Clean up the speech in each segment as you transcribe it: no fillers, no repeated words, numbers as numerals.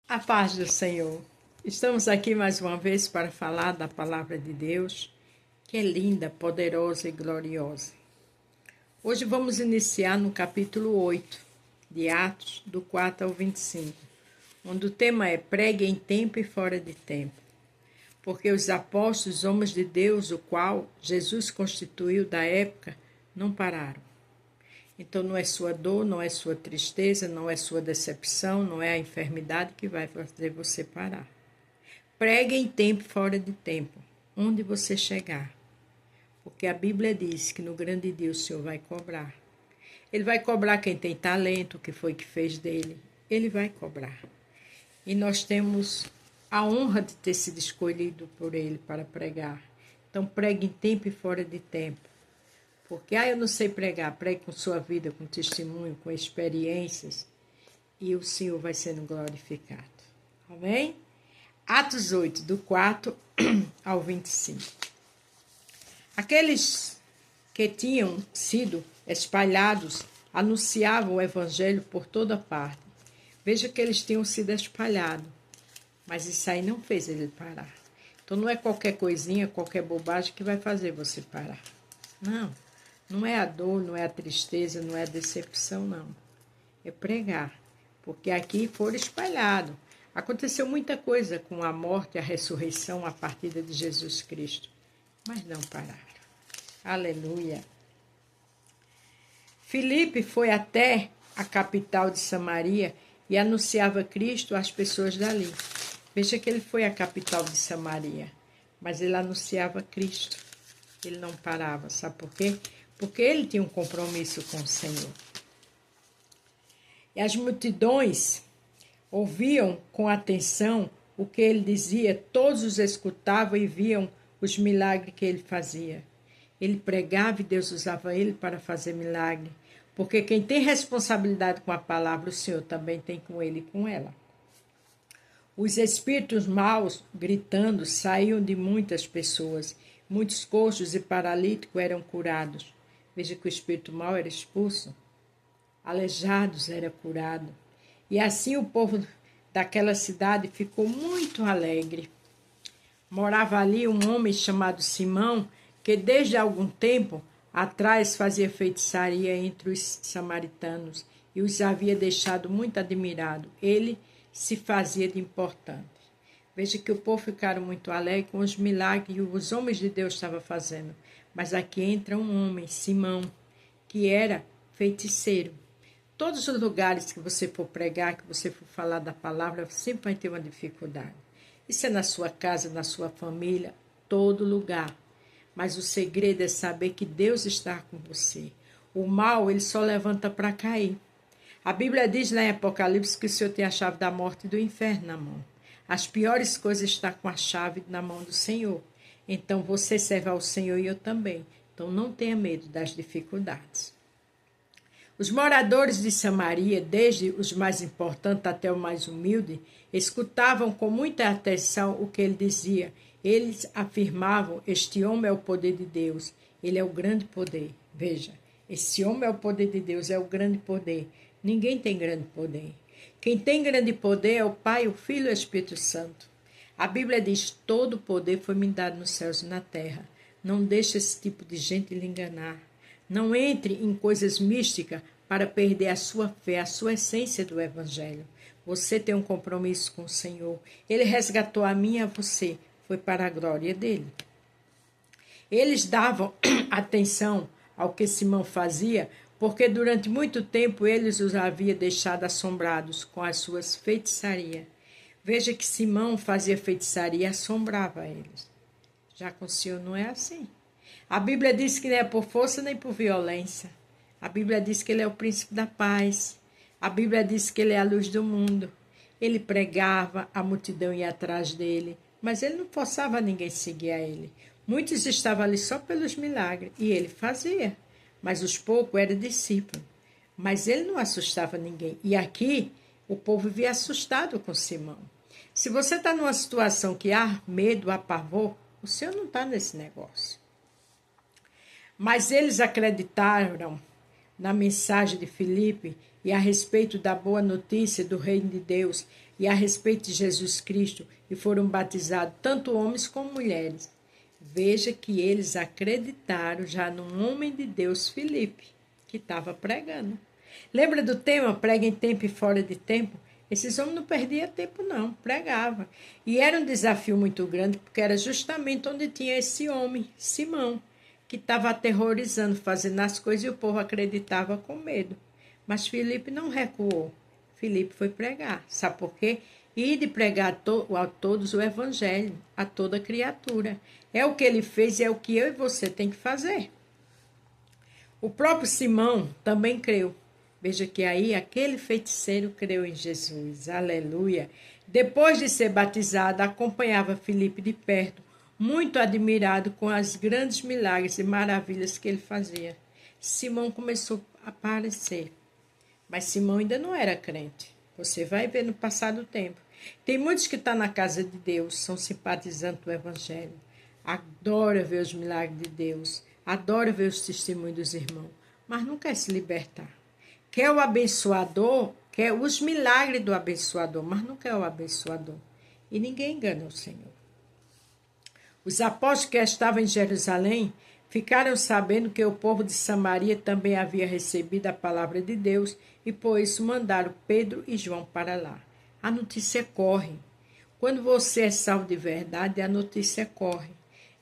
A paz do Senhor. Estamos aqui mais uma vez para falar da palavra de Deus, que é linda, poderosa e gloriosa. Hoje vamos iniciar no capítulo 8 de Atos, do 4 ao 25, onde o tema é pregue em tempo e fora de tempo. Porque os apóstolos, homens de Deus, o qual Jesus constituiu da época, não pararam. Então não é sua dor, não é sua tristeza, não é sua decepção, não é a enfermidade que vai fazer você parar. Pregue em tempo e fora de tempo, onde você chegar. Porque a Bíblia diz que no grande dia o Senhor vai cobrar. Ele vai cobrar quem tem talento, o que foi que fez dele. Ele vai cobrar. E nós temos a honra de ter sido escolhido por ele para pregar. Então pregue em tempo e fora de tempo. Porque, eu não sei pregar, pregue com sua vida, com testemunho, com experiências, e o Senhor vai sendo glorificado. Amém? Atos 8, do 4 ao 25. Aqueles que tinham sido espalhados anunciavam o evangelho por toda parte. Veja que eles tinham sido espalhados, mas isso aí não fez ele parar. Então não é qualquer coisinha, qualquer bobagem que vai fazer você parar. Não. Não é a dor, não é a tristeza, não é a decepção, não. É pregar. Porque aqui foram espalhados. Aconteceu muita coisa com a morte, a ressurreição, a partida de Jesus Cristo. Mas não pararam. Aleluia. Filipe foi até a capital de Samaria e anunciava Cristo às pessoas dali. Veja que ele foi à capital de Samaria, mas ele anunciava Cristo. Ele não parava. Sabe por quê? Porque ele tinha um compromisso com o Senhor. E as multidões ouviam com atenção o que ele dizia, todos os escutavam e viam os milagres que ele fazia. Ele pregava e Deus usava ele para fazer milagre, porque quem tem responsabilidade com a palavra, o Senhor também tem com ele e com ela. Os espíritos maus, gritando, saíam de muitas pessoas. Muitos coxos e paralíticos eram curados. Veja que o espírito mau era expulso. Aleijados era curado. E assim o povo daquela cidade ficou muito alegre. Morava ali um homem chamado Simão, que desde algum tempo atrás fazia feitiçaria entre os samaritanos e os havia deixado muito admirado. Ele se fazia de importante. Veja que o povo ficaram muito alegres com os milagres que os homens de Deus estavam fazendo. Mas aqui entra um homem, Simão, que era feiticeiro. Todos os lugares que você for pregar, que você for falar da palavra, sempre vai ter uma dificuldade. Isso é na sua casa, na sua família, todo lugar. Mas o segredo é saber que Deus está com você. O mal, ele só levanta para cair. A Bíblia diz lá em Apocalipse que o Senhor tem a chave da morte e do inferno na mão. As piores coisas estão com a chave na mão do Senhor. Então, você serve ao Senhor e eu também. Então, não tenha medo das dificuldades. Os moradores de Samaria, desde os mais importantes até o mais humilde, escutavam com muita atenção o que ele dizia. Eles afirmavam, este homem é o poder de Deus. Ele é o grande poder. Veja, esse homem é o poder de Deus, é o grande poder. Ninguém tem grande poder. Quem tem grande poder é o Pai, o Filho e o Espírito Santo. A Bíblia diz, todo o poder foi me dado nos céus e na terra. Não deixe esse tipo de gente lhe enganar. Não entre em coisas místicas para perder a sua fé, a sua essência do Evangelho. Você tem um compromisso com o Senhor. Ele resgatou a mim e a você. Foi para a glória dele. Eles davam atenção ao que Simão fazia, porque durante muito tempo eles os havia deixado assombrados com as suas feitiçarias. Veja que Simão fazia feitiçaria e assombrava eles. Já com o Senhor não é assim. A Bíblia diz que não é por força nem por violência. A Bíblia diz que ele é o príncipe da paz. A Bíblia diz que ele é a luz do mundo. Ele pregava, a multidão ia atrás dele, mas ele não forçava ninguém a seguir a ele. Muitos estavam ali só pelos milagres, e ele fazia. Mas os poucos eram discípulos. Mas ele não assustava ninguém. E aqui, o povo vivia assustado com Simão. Se você está numa situação que há medo, há pavor, o Senhor não está nesse negócio. Mas eles acreditaram na mensagem de Filipe e a respeito da boa notícia do reino de Deus. e a respeito de Jesus Cristo, e foram batizados tanto homens como mulheres. Veja que eles acreditaram já num homem de Deus, Filipe, que estava pregando. Lembra do tema, prega em tempo e fora de tempo? Esses homens não perdiam tempo não, pregavam. E era um desafio muito grande, porque era justamente onde tinha esse homem, Simão, que estava aterrorizando, fazendo as coisas e o povo acreditava com medo. Mas Filipe não recuou. Filipe foi pregar. Sabe por quê? E de pregar a todos o evangelho, a toda criatura. É o que ele fez e é o que eu e você tem que fazer. O próprio Simão também creu. Veja que aí aquele feiticeiro creu em Jesus. Aleluia. Depois de ser batizado, acompanhava Filipe de perto, muito admirado com as grandes milagres e maravilhas que ele fazia. Simão começou a aparecer. Mas Simão ainda não era crente. Você vai ver no passar do tempo. Tem muitos que estão na casa de Deus, são simpatizantes do Evangelho. Adora ver os milagres de Deus. Adora ver os testemunhos dos irmãos. Mas não quer se libertar. Quer o abençoador, quer os milagres do abençoador, mas não quer o abençoador. E ninguém engana o Senhor. Os apóstolos que estavam em Jerusalém ficaram sabendo que o povo de Samaria também havia recebido a palavra de Deus e por isso mandaram Pedro e João para lá. A notícia corre. Quando você é salvo de verdade, a notícia corre.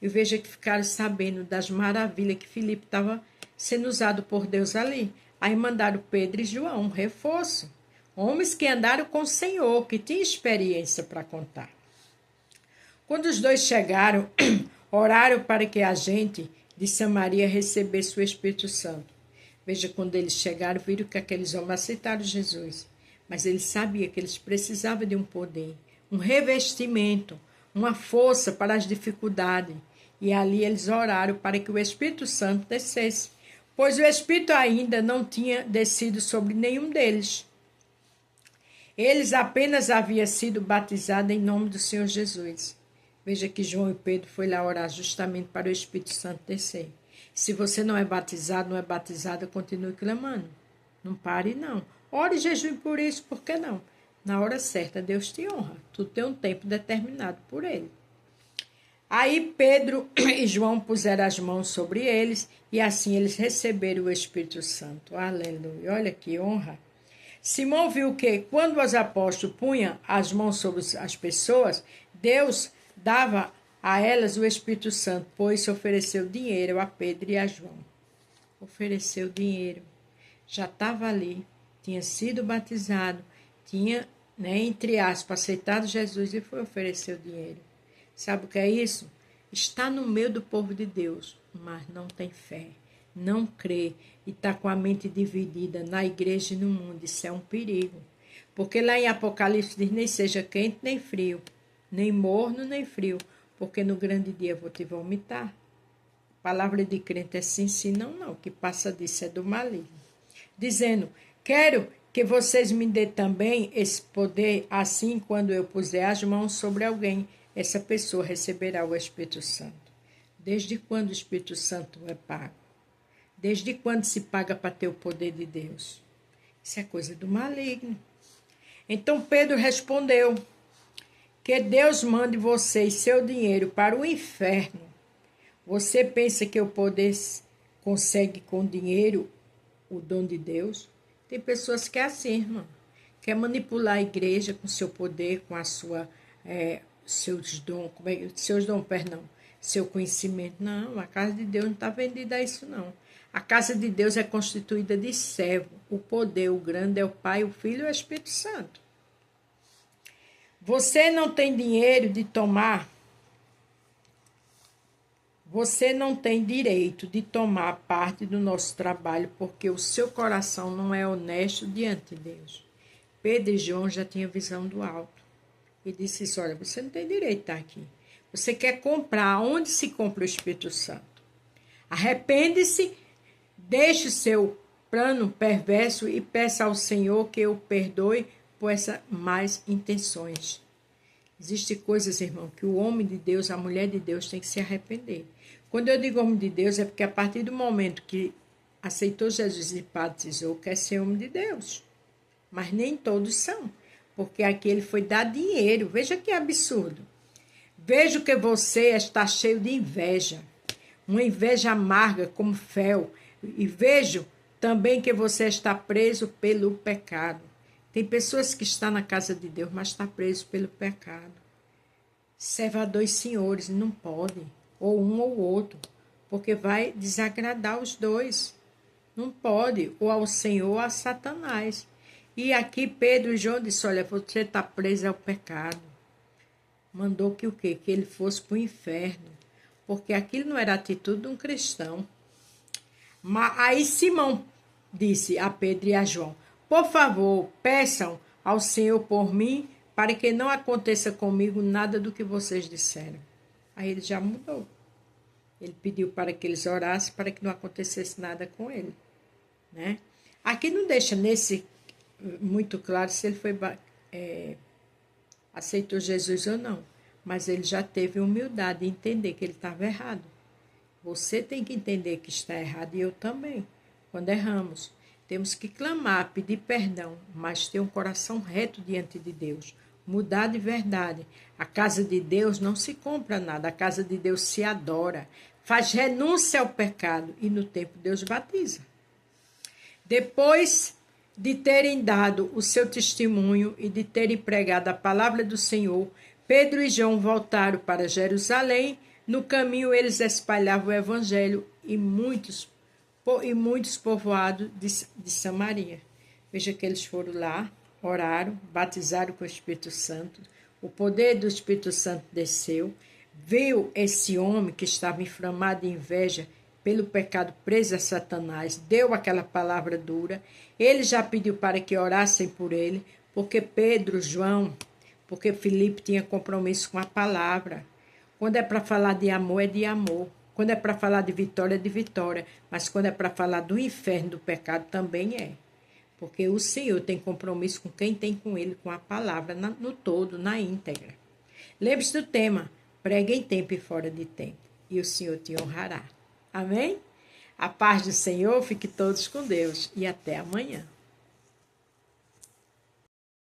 E veja que ficaram sabendo das maravilhas que Filipe estava sendo usado por Deus ali. Aí mandaram Pedro e João, um reforço. Homens que andaram com o Senhor, que tinham experiência para contar. Quando os dois chegaram, oraram para que a gente de Samaria recebesse o Espírito Santo. Veja, quando eles chegaram, viram que aqueles homens aceitaram Jesus. Mas eles sabiam que eles precisavam de um poder, um revestimento, uma força para as dificuldades. E ali eles oraram para que o Espírito Santo descesse, pois o Espírito ainda não tinha descido sobre nenhum deles. Eles apenas haviam sido batizados em nome do Senhor Jesus. Veja que João e Pedro foram lá orar justamente para o Espírito Santo descer. Se você não é batizado, não é batizada, continue clamando. Não pare, não. Ore e jejue por isso, por que não? Na hora certa, Deus te honra. Tudo tem um tempo determinado por Ele. Aí Pedro e João puseram as mãos sobre eles e assim eles receberam o Espírito Santo. Aleluia. Olha que honra. Simão viu que quando os apóstolos punham as mãos sobre as pessoas, Deus dava a elas o Espírito Santo, pois se ofereceu dinheiro a Pedro e a João. Ofereceu dinheiro. Já estava ali, tinha sido batizado, tinha, entre aspas, aceitado Jesus e foi oferecer o dinheiro. Sabe o que é isso? Está no meio do povo de Deus, mas não tem fé, não crê e está com a mente dividida na igreja e no mundo. Isso é um perigo. Porque lá em Apocalipse diz, nem seja quente nem frio, nem morno nem frio, porque no grande dia eu vou te vomitar. Palavra de crente é sim, sim, não, não. O que passa disso é do maligno. Dizendo, quero que vocês me dêem também esse poder, assim quando eu puser as mãos sobre alguém, essa pessoa receberá o Espírito Santo. Desde quando o Espírito Santo é pago? Desde quando se paga para ter o poder de Deus? Isso é coisa do maligno. Então Pedro respondeu, que Deus mande você e seu dinheiro para o inferno. Você pensa que o poder consegue com dinheiro o dom de Deus? Tem pessoas que é assim, irmão. Quer manipular a igreja com seu poder, com a sua... seus dons, seu conhecimento. Não, a casa de Deus não está vendida a isso, não. A casa de Deus é constituída de servo. O poder, o grande é o Pai, o Filho e o Espírito Santo. Você não tem dinheiro de tomar, você não tem direito de tomar parte do nosso trabalho, porque o seu coração não é honesto diante de Deus. Pedro e João já tinham visão do alto. E disse isso, olha, você não tem direito de estar aqui. Você quer comprar, onde se compra o Espírito Santo? Arrepende-se, deixe o seu plano perverso e peça ao Senhor que o perdoe por essas más intenções. Existem coisas, irmão, que o homem de Deus, a mulher de Deus tem que se arrepender. Quando eu digo homem de Deus, é porque a partir do momento que aceitou Jesus e batizou, quer ser homem de Deus. Mas nem todos são. porque aqui ele foi dar dinheiro. Veja que absurdo. Vejo que você está cheio de inveja, uma inveja amarga como fel, e vejo também que você está preso pelo pecado. Tem pessoas que estão na casa de Deus, mas está preso pelo pecado. Serve a dois senhores, não pode, ou um ou outro, porque vai desagradar os dois. Não pode, ou ao Senhor ou a Satanás. E aqui Pedro e João disse, olha, você está preso ao pecado. Mandou que o quê? Que ele fosse para o inferno, porque aquilo não era a atitude de um cristão. Mas aí Simão disse a Pedro e a João, por favor, peçam ao Senhor por mim, para que não aconteça comigo nada do que vocês disseram. Aí ele já mudou. Ele pediu para que eles orassem, para que não acontecesse nada com ele. Né? Aqui não deixa nesse muito claro se ele foi aceitou Jesus ou não. Mas ele já teve humildade de entender que ele estava errado. Você tem que entender que está errado e eu também. Quando erramos, temos que clamar, pedir perdão, mas ter um coração reto diante de Deus. Mudar de verdade. A casa de Deus não se compra nada. A casa de Deus se adora. Faz renúncia ao pecado e no tempo Deus batiza. Depois de terem dado o seu testemunho e de terem pregado a palavra do Senhor, Pedro e João voltaram para Jerusalém. No caminho eles espalhavam o evangelho e muitos povoados de Samaria. Veja que eles foram lá, oraram, batizaram com o Espírito Santo. O poder do Espírito Santo desceu. Viu esse homem que estava inflamado de inveja pelo pecado preso a Satanás, deu aquela palavra dura. Ele já pediu para que orassem por ele, porque Pedro, João, porque Filipe tinha compromisso com a palavra. Quando é para falar de amor, é de amor. Quando é para falar de vitória, é de vitória. Mas quando é para falar do inferno, do pecado, também é. Porque o Senhor tem compromisso com quem tem com ele, com a palavra, no todo, na íntegra. Lembre-se do tema, pregue em tempo e fora de tempo, e o Senhor te honrará. Amém? A paz do Senhor, fique todos com Deus e até amanhã.